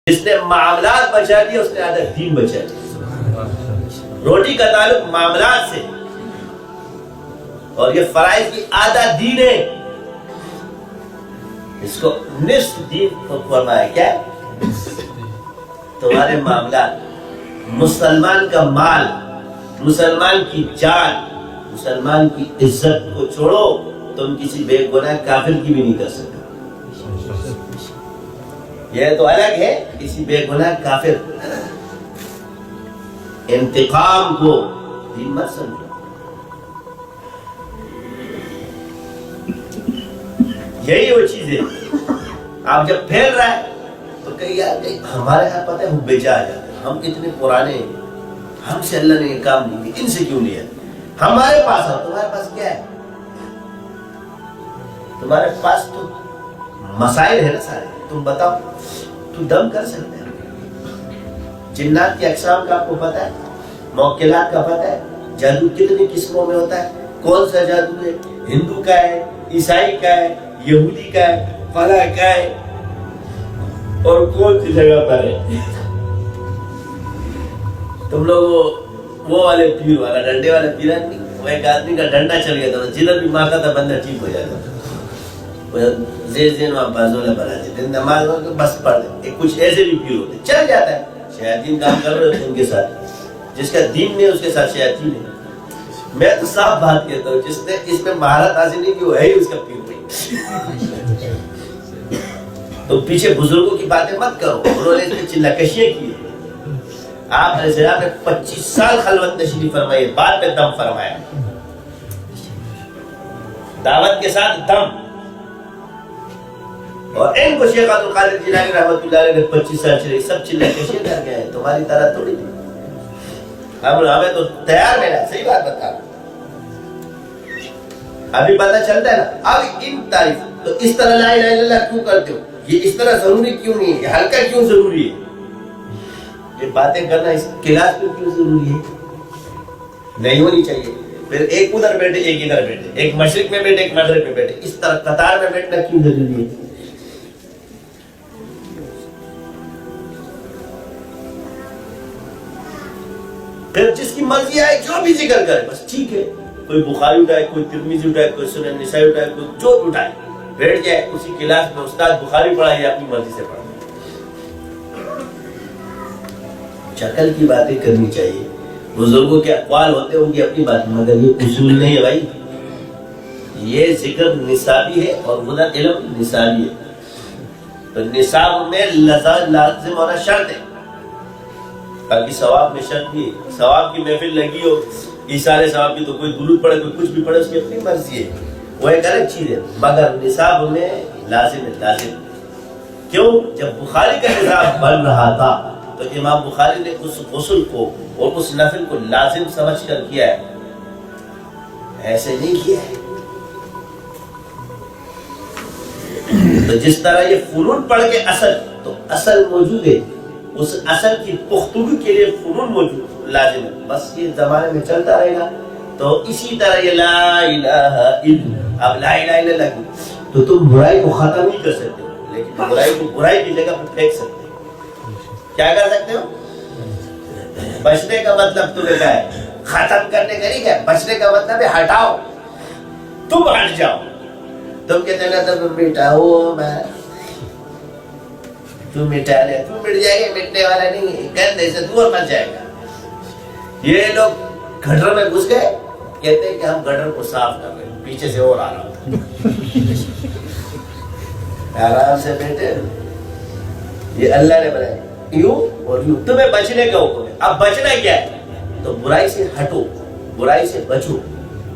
جس نے معاملات بچا دیا اس نے آدھا دین بچا دیا. روٹی کا تعلق معاملات سے اور یہ فرائض کی آدھا دین ہے. اس کو نصف دین فرمایا. کیا تمہارے معاملات، مسلمان کا مال، مسلمان کی جان، مسلمان کی عزت کو چھوڑو، تم کسی بے گناہ کافر کی بھی نہیں کر سکتے. یہ تو الگ ہے. کسی بے گناہ کافر انتقام کو دین مت سمجھو. یہی وہ چیز ہے. آپ جب پھیل رہا ہے تو کئی ہمارے یہاں پتہ ہے بے جا جاتے ہیں. ہم اتنے پرانے ہیں، ہم سے اللہ نے یہ کام نہیں دیا، ان سے کیوں لیا؟ ہمارے پاس آؤ. تمہارے پاس کیا ہے؟ تمہارے پاس تو مسائل ہے نا سارے. تم بتاؤ، تو دم کر سکتے ہیں؟ جنات کی اقسام کا آپ کو پتہ ہے؟ موکلات کا پتہ ہے؟ جادو کتنی قسموں میں ہوتا ہے؟ کون سا جادو ہے؟ ہندو کا ہے، عیسائی کا ہے، یہودی کا ہے، فلاں کا ہے، اور کون سی جگہ پر ہے؟ تم لوگ وہ والے پیر والا ڈنڈے والا پیر نہیں، وہ ایک آدمی کا ڈنڈا چل گیا تھا، جدھر بھی مارتا تھا بندہ ٹھیک ہو جاتا تھا. نماز بس پڑھ دے. کچھ ایسے بھی پیر ہوتے چل جاتا ہے، شیاطین کام کر رہے ہوتے ان کے ساتھ. جس کا دین نہیں اس کے ساتھ شیاطین ہے. میں تو صاف بات کہتا ہوں، جس نے اس میں مہارت حاصل نہیں کی وہ ہے ہی اس کا پیر نہیں. تو پیچھے بزرگوں کی باتیں مت کرو، انہوں نے اس میں چلا کشیاں کی. آپ نے 25 سال خلوت تشریف فرمائی، بات پہ دم فرمایا، دعوت کے ساتھ دم. اور ان کو شیخ عبد القادر جیلانی رحمۃ اللہ علیہ نے 25 سال چلے سب چلے کشیاں کر گئے ہیں. تمہاری طرح تھوڑی نہیں. ہمیں تو تیار ملا. صحیح بات بتا رہا. ابھی پتہ چلتا ہے نا. اب ان تعریف تو اس طرح لا الہ الا اللہ کیوں کرتے ہو؟ یہ اس طرح ضروری کیوں نہیں ہے؟ یہ ہلکا کیوں ضروری ہے؟ یہ باتیں کرنا اس کلاس میں کیوں ضروری ہے؟ نہیں ہونی چاہیے. پھر ایک ادھر بیٹھے ایک ادھر بیٹھے، ایک مشرق میں بیٹھے ایک مغرب میں بیٹھے، اس طرح قطار میں بیٹھنا کیوں ضروری ہے؟ پھر جس کی مرضی آئے جو بھی ذکر کرے بس ٹھیک ہے. کوئی بخاری اٹھائے، کوئی ترمذی اٹھائے، کوئی سنن نسائی اٹھائے، کوئی جو اٹھائے، بیٹھ جائے اسی کلاس میں. استاد بخاری پڑھائے اپنی مرضی سے پڑھائے. شکل کی باتیں کرنی چاہیے. بزرگوں کے اقوال ہوتے ہیں ان کی اپنی بات، مگر یہ اصول نہیں ہے بھائی. یہ ذکر نصابی ہے اور وہ علم نصابی ہے. تو نصاب میں لازم ہونا شرط ہے. باقی ثواب میں شرط نہیں ہے. ثواب کی محفل لگی ہو، ایثار ثواب کی، تو کوئی درود پڑھے کوئی کچھ بھی پڑھے، اس کی اپنی مرضی ہے، وہ ایک الگ چیز ہے. مگر نصاب میں لازم ہے. لازم کیوں؟ جب بخاری کا نصاب بن رہا تھا تو امام بخاری نے اس غسل کو اور اس نفل کو لازم سمجھ کر کیا ہے، ایسے نہیں کیا ہے. تو جس طرح یہ فنون پڑھ کے اصل موجود ہے، اس اصل کی پختگی کے لیے فنون موجود لازم ہے. بس یہ زمانے میں چلتا رہے گا. تو اسی طرح یہ لا الہ الا، اب لا الہ الا اللہ تو تم برائی کو ختم نہیں کر سکتے، لیکن برائی کو برائی کی جگہ پر پھینک سکتے. کیا کر سکتے ہو؟ بچنے کا مطلب تمہیں کیا ہے؟ ختم کرنے کا نہیں. کیا بچنے کا مطلب ہے ہٹاؤ، تم ہٹ جاؤ. تم کہتے ہیں تم مٹاؤ، میں تم مٹا لے، تم مٹ جائے گا، مٹنے والا نہیں ہے، گندے سے دور مت جائے گا. یہ لوگ گٹر میں گھس گئے، کہتے ہیں کہ ہم گٹر کو صاف کر رہے ہیں، پیچھے سے اور آ رہا ہوتا. آرام سے بیٹھے. یہ اللہ نے بنایا یوں اور یوں. تمہیں بچنے کا حکم ہے. اب بچنا کیا ہے؟ تو برائی سے ہٹو، برائی سے بچو.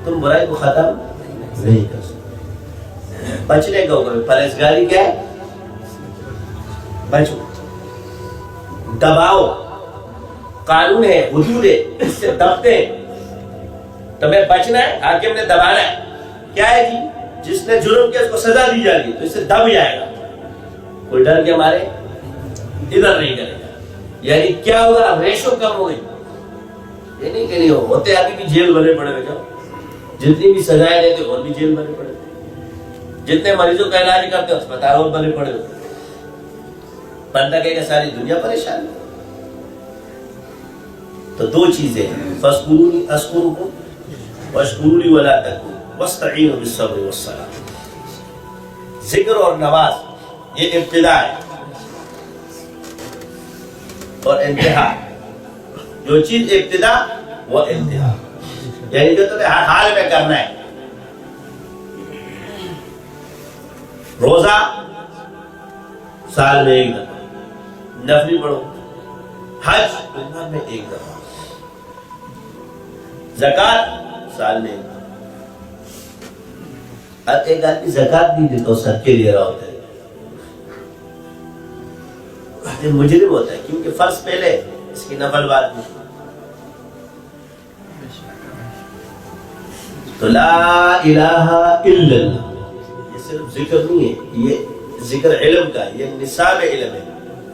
تم برائی کو ختم نہیں کر سکتے. بچنے کا حکم ہے. پرہیزگاری کیا ہے؟ بچو. دباؤ، قانون ہے، حدود ہے، اس سے دبتے ہیں. تمہیں بچنا ہے، حاکم نے دبانا ہے. کیا ہے جی؟ جس نے جرم کیا اس کو سزا دی جا رہی ہے تو اس سے دب جائے گا. کوئی ڈر کے مارے ادھر نہیں کرے گا. یعنی کیا ہوگا؟ ریشو کم ہوگی. یہ نہیں کہ نہیں ہوتے ابھی بھی جیل بنے پڑے ہوئے. جتنی بھی سزائیں دیتے اور بھی جیل بنے پڑے. جتنے مریضوں کا علاج کرتے اسپتال اور بنے پڑے ہوتے. بندہ کہے گا ساری دنیا پریشان ہے. تو دو چیزیں ہیں، فاذکرونی اذکرکم واشکروا لی ولا تکفرون واستعینوا بالصبر والصلاۃ. ذکر اور نماز یہ ابتدا ہے اور انتہا. جو چیز ابتدا وہ انتہا، یعنی جو تمہیں ہر حال میں کرنا ہے. روزہ سال میں ایک دفعہ نفلی پڑھو، حج عمر میں ایک دفعہ، زکات سال میں ایک دفعہ. اب ایک آدمی زکات نہیں دیتا صدقے دے رہا ہوتا ہے، مجرم ہوتا ہے، کیونکہ فرض پہلے اس کی نفل بعد میں. تو لا الہ الا اللہ یہ صرف ذکر نہیں ہے، یہ ذکر علم کا ہے، یہ نصاب علم ہے.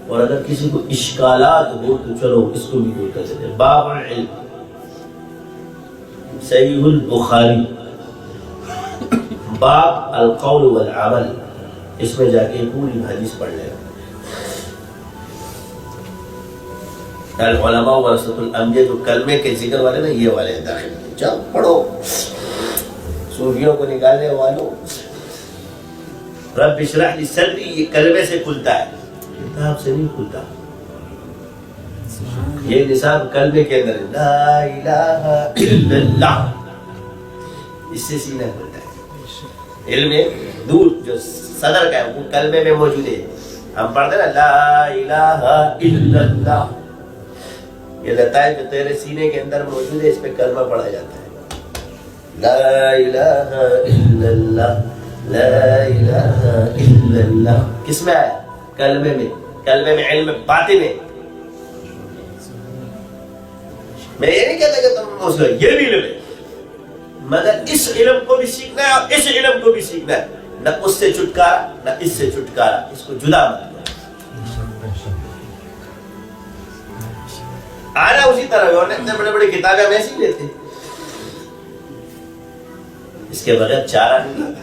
اور اگر کسی کو اشکالات ہو تو چلو اس کو بھی دور کر سکتے ہیں. باب العلم، صحیح البخاری، باب القول والعمل، اس میں جا کے پوری حدیث پڑھ لے گا. العلماء ورثۃ الانبیاء، جو کلمے کے ذکر والے نا یہ والے داخل. چل پڑھو، صوفیوں کو نکالنے والوں. رب اشرح لی صدری یہ کلمے سے کھلتا ہے، کتاب سے نہیں کھلتا. یہ نصاب کلمے کے اندر لا الہ الا اللہ، اس سے سینہ کھلتا ہے. علم دور جو صدر کا ہے وہ کلمے میں موجود ہے. ہم پڑھتے ہیں نا لا الہ الا اللہ، یہ لطائف جو تیرے سینے کے اندر موجود ہے اس پہ کلمہ پڑھا جاتا ہے. لا الہ الا اللہ، لا الہ الا اللہ کس میں آیا؟ کلمے میں. کلمے میں علم باطن ہے. میں یہ نہیں کہتا کہ تم اس کو یہ بھی علم ہے، مگر اس علم کو بھی سیکھنا ہے اور اس علم کو بھی سیکھنا ہے. نہ اس سے چھٹکارا نہ اس سے چھٹکارا، اس کو جدا مت کرو. آنا اسی طرح ہے، اور اتنے بڑے بڑے کتابیں ہم ایسی لیتے، اس کے بغیر چارہ نہیں.